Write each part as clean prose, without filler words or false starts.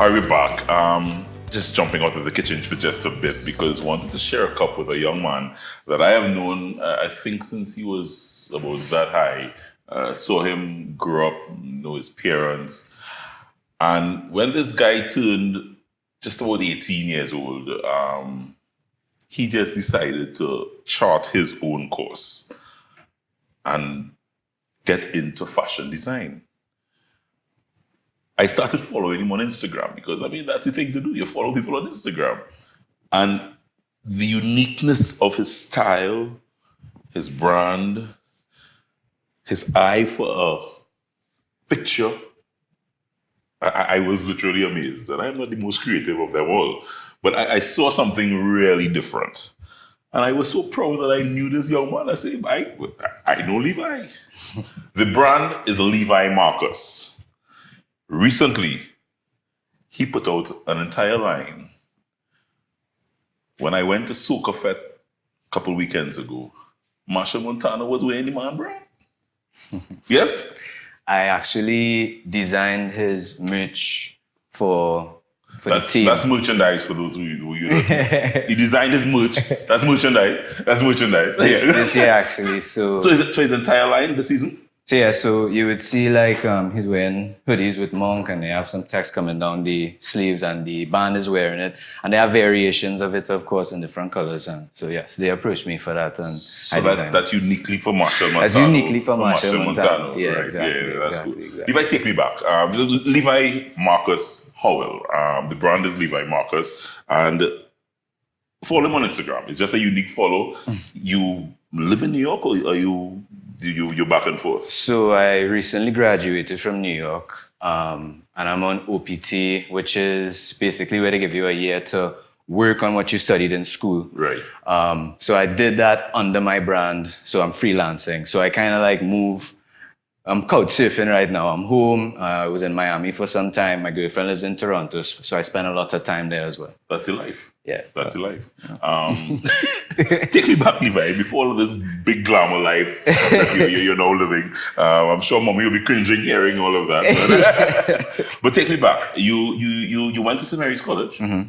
All right, we're back. Just jumping out of the kitchen for just a bit because I wanted to share a cup with a young man that I have known, I think, since he was about that high. Saw him grow up, know his parents. And when this guy turned just about 18 years old, he just decided to chart his own course and get into fashion design. I started following him on Instagram because, that's the thing to do. You follow people on Instagram. And the uniqueness of his style, his brand, his eye for a picture, I was literally amazed. And I'm not the most creative of them all. But I saw something really different. And I was so proud that I knew this young man. I said, I know Levi. The brand is Levi Marcus. Recently, he put out an entire line. When I went to Soca Fest a couple weekends ago, Marshall Montana was wearing the man brand. Yes? I actually designed his merch for the team. That's merchandise for those who you know. He designed his merch. That's merchandise. This year, actually. So his entire line this season? So you would see he's wearing hoodies with Monk and they have some text coming down the sleeves and the band is wearing it. And they have variations of it, of course, in different colors. And so, yes, they approached me for that. And so that's uniquely for Marshall Montano. That's uniquely for Marshall Montano. Yeah, right? Exactly. Yeah, that's exactly, cool. Exactly. Levi, take me back. Levi Marcus Howell. The brand is Levi Marcus. And follow him on Instagram. It's just a unique follow. You live in New York or are you're back and forth? So I recently graduated from New York, and I'm on OPT, which is basically where they give you a year to work on what you studied in school. Right. So I did that under my brand. So I'm freelancing. So I kind of move. I'm couch surfing right now. I'm home. I was in Miami for some time. My girlfriend lives in Toronto, so I spend a lot of time there as well. That's your life. Yeah. That's your life. Take me back, Levi, before all of this big glamour life that you're now living. I'm sure mommy will be cringing hearing all of that. But take me back. You went to St. Mary's College. Mm-hmm.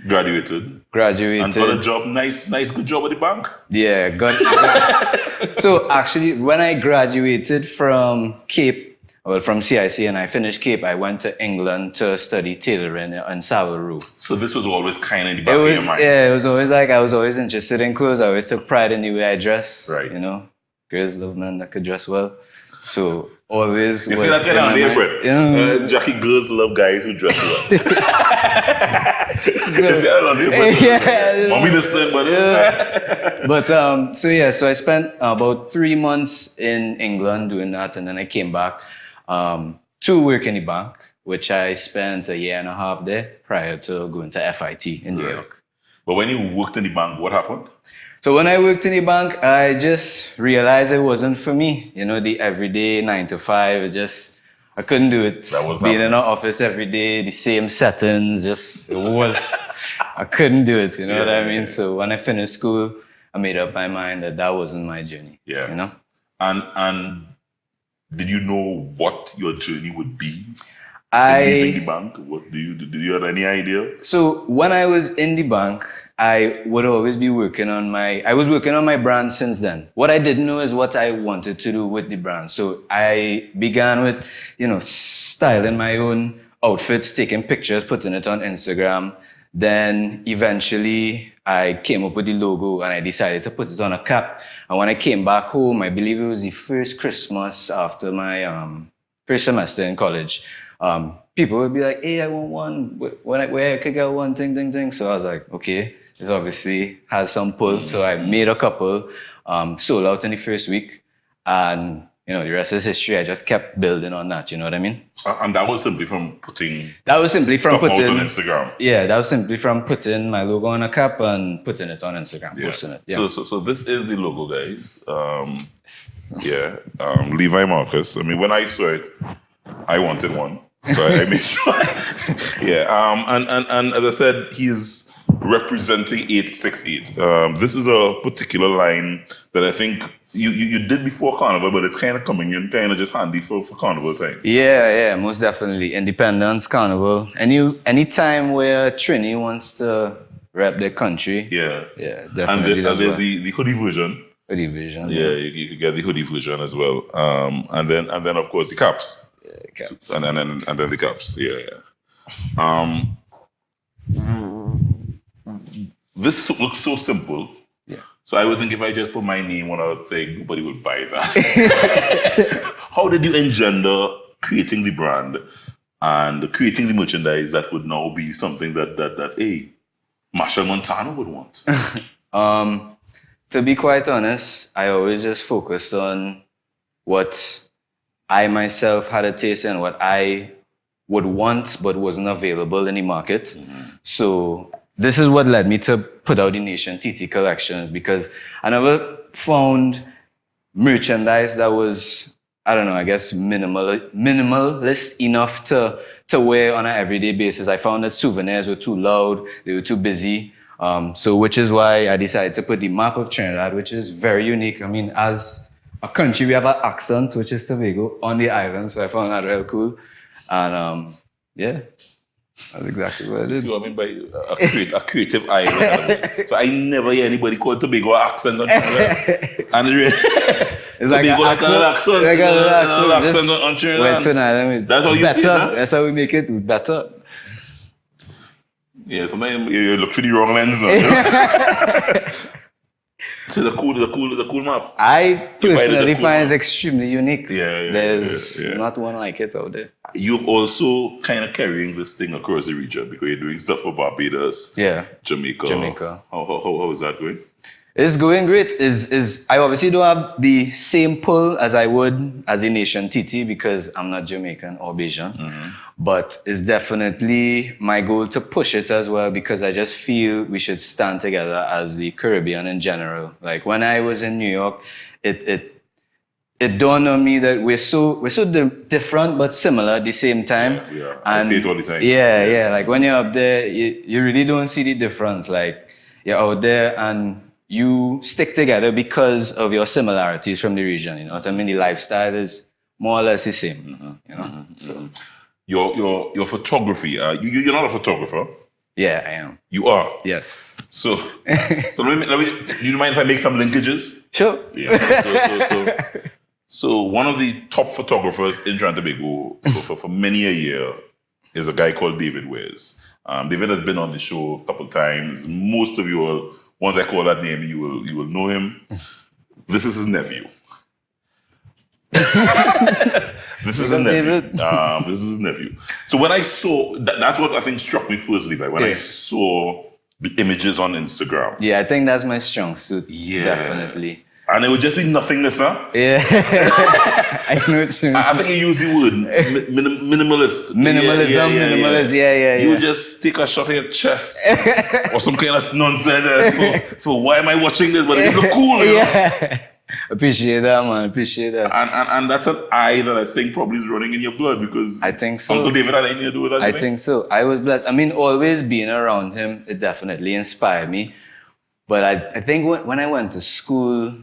Graduated. And got a job, nice, good job at the bank. Yeah, got So actually, when I graduated from from CIC and I finished Cape, I went to England to study tailoring in Savile Row. So this was always kind of in the back of your mind. Yeah, it was always I was always interested in clothes. I always took pride in the way I dress. Right. Girls love men that could dress well. So always. You see that kind of neighborhood? Jackie, girls love guys who dress well. Mommy listening, but so I spent about 3 months in England doing that, and then I came back to work in the bank, which I spent a year and a half there prior to going to FIT in New York. But when you worked in the bank, what happened? So when I worked in the bank, I just realized it wasn't for me. The everyday 9 to 5, I couldn't do it. Being in an office every day, the same settings, I couldn't do it, what I mean? So when I finished school, I made up my mind that wasn't my journey. Yeah. And did you know what your journey would be? Leaving the bank? Did you have any idea? So when I was in the bank, I would always be working on I was working on my brand since then. What I didn't know is what I wanted to do with the brand. So I began with, styling my own outfits, taking pictures, putting it on Instagram. Then eventually I came up with the logo and I decided to put it on a cap. And when I came back home, I believe it was the first Christmas after my first semester in college. People would be like, hey, I want one. Where I could get one thing. So I was like, okay, this obviously has some pull. So I made a couple, sold out in the first week. And, the rest is history. I just kept building on that. You know what I mean? And that was simply from putting out on Instagram. Yeah, that was simply from putting my logo on a cap and putting it on Instagram, posting it. Yeah. So this is the logo, guys. Levi Marcus. When I saw it, I wanted one. So I made sure. And as I said, he's representing 868. This is a particular line that I think you did before Carnival, but it's kind of coming in kind of just handy for Carnival time. Yeah, most definitely. Independence, Carnival. Any time where Trini wants to rep their country. Yeah. Definitely. And there's the hoodie version. Hoodie version. Yeah, you get the hoodie version as well. And then of course the caps. Yeah, caps. And then the caps. Yeah. This looks so simple. Yeah. So I would think if I just put my name on a thing, nobody would buy that. How did you engender creating the brand and creating the merchandise that would now be something that Marshall Montano would want? To be quite honest, I always just focused on what I myself had a taste in, what I would want but wasn't available in the market. Mm-hmm. So this is what led me to put out the Nation TT collections, because I never found merchandise that was, I don't know, I guess minimalist enough to wear on an everyday basis. I found that souvenirs were too loud, they were too busy. So which is why I decided to put the mark of Trinidad, which is very unique. I mean, as a country, we have an accent, which is Tobago, on the island. So I found that real cool. And that's exactly what I did. See what I mean by a creative island. So I never hear anybody call Tobago accent on Trinidad. And it's Tobago like an accent. Like an accent on Trinidad. Tonight, that's how you see it, huh? That's how we make it better. Yeah, sometimes you look through the wrong lens now. You know? So it's a cool map. I personally find it extremely unique. There's not one like it out there. You've also kind of carrying this thing across the region because you're doing stuff for Barbados, Jamaica. How is that going? It's going great. I obviously don't have the same pull as I would as a Nation TT because I'm not Jamaican or Bajan. Mm-hmm. But it's definitely my goal to push it as well because I just feel we should stand together as the Caribbean in general. Like when I was in New York, it dawned on me that we're so different but similar at the same time. Yeah. I see it all the time. Yeah. Like when you're up there, you really don't see the difference. Like you're out there and you stick together because of your similarities from the region. You know what I mean? The lifestyle is more or less the same. Mm-hmm. You know. Mm-hmm. So your photography. You're not a photographer. Yeah, I am. You are. Yes. So let me. Do you mind if I make some linkages? Sure. Yeah. So one of the top photographers in Trinidad and Tobago for many a year is a guy called David Wares. David has been on the show a couple of times. Most of you will. Once I call that name, you will know him. This is his nephew. This is his nephew. So when I saw that's what I think struck me first, Levi. When I saw the images on Instagram. Yeah, I think that's my strong suit. Yeah, definitely. And it would just be nothingness, huh? Yeah. I know what you mean. I think you use the word minimalist. Minimalist, yeah. You would just take a shot at your chest or some kind of nonsense. So why am I watching this? But it look cool, you know? Appreciate that, man. Appreciate that. And that's an eye that I think probably is running in your blood because I think so. Uncle David had anything to do with that. I think so. I was blessed. I mean, always being around him, it definitely inspired me. But I think when I went to school,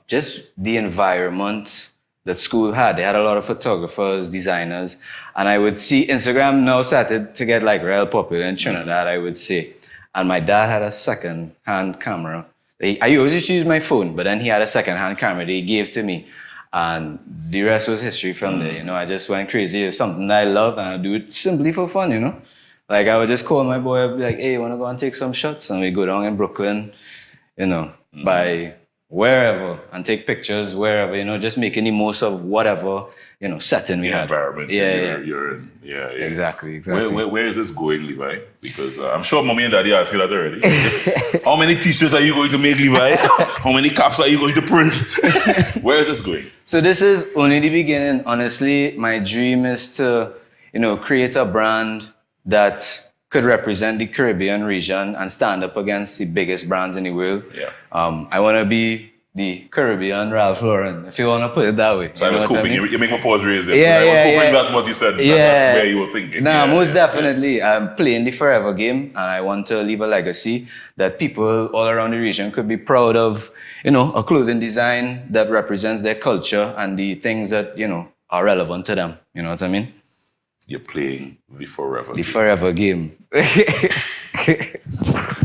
just the environment that school had. They had a lot of photographers, designers, and I would see Instagram now started to get like real popular in Trinidad, I would say. And my dad had a second-hand camera. I always used to use my phone, but then he had a second-hand camera that he gave to me. And the rest was history from there, you know. I just went crazy. It's something that I love, and I do it simply for fun, you know. Like, I would just call my boy up, be like, hey, you want to go and take some shots? And we go down in Brooklyn, you know, by wherever, and take pictures wherever, you know, just making the most of whatever, you know, setting we had. Environment you're in. Yeah. Exactly. Where is this going, Levi? Because I'm sure mommy and daddy asked you that already. How many t-shirts are you going to make, Levi? How many caps are you going to print? Where is this going? So this is only the beginning. Honestly, my dream is to, you know, create a brand that could represent the Caribbean region and stand up against the biggest brands in the world. Yeah. I want to be the Caribbean Ralph Lauren, if you want to put it that way. So I was hoping you make my pause raise it. Yeah, I was hoping yeah. that's what you said. Yeah. That's where you were thinking. Nah, Yeah, most yeah, definitely. I'm playing the forever game, and I want to leave a legacy that people all around the region could be proud of. You know, a clothing design that represents their culture and the things that, you know, are relevant to them. You know what I mean? You're playing the forever. The forever game.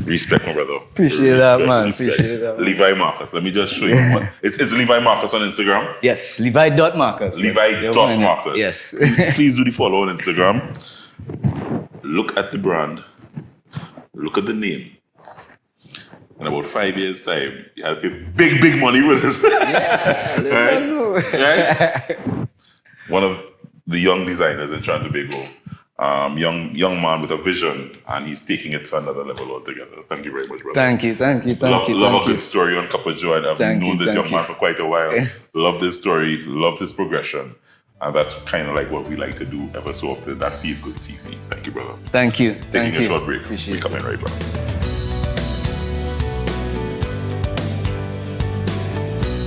Respect, my brother. Appreciate that, man. Appreciate that, man. Levi Marcus. Let me just show you one. It's Levi Marcus on Instagram. Yes, Levi.Marcus. Levi.Marcus. Yes. Please do the follow on Instagram. Look at the brand. Look at the name. In about 5 years' time, you have to pay big money with this. Yeah, right? One of the young designers in Tobago, young man with a vision, and he's taking it to another level altogether. Thank you very much, brother. Thank you. Love a good story on Kappa Joe, and I've known this young man for quite a while. Love this story, love this progression. And that's kind of like what we like to do ever so often, that Feel Good TV. Thank you, brother. Thank you. Taking a short break. Appreciate We come in right back.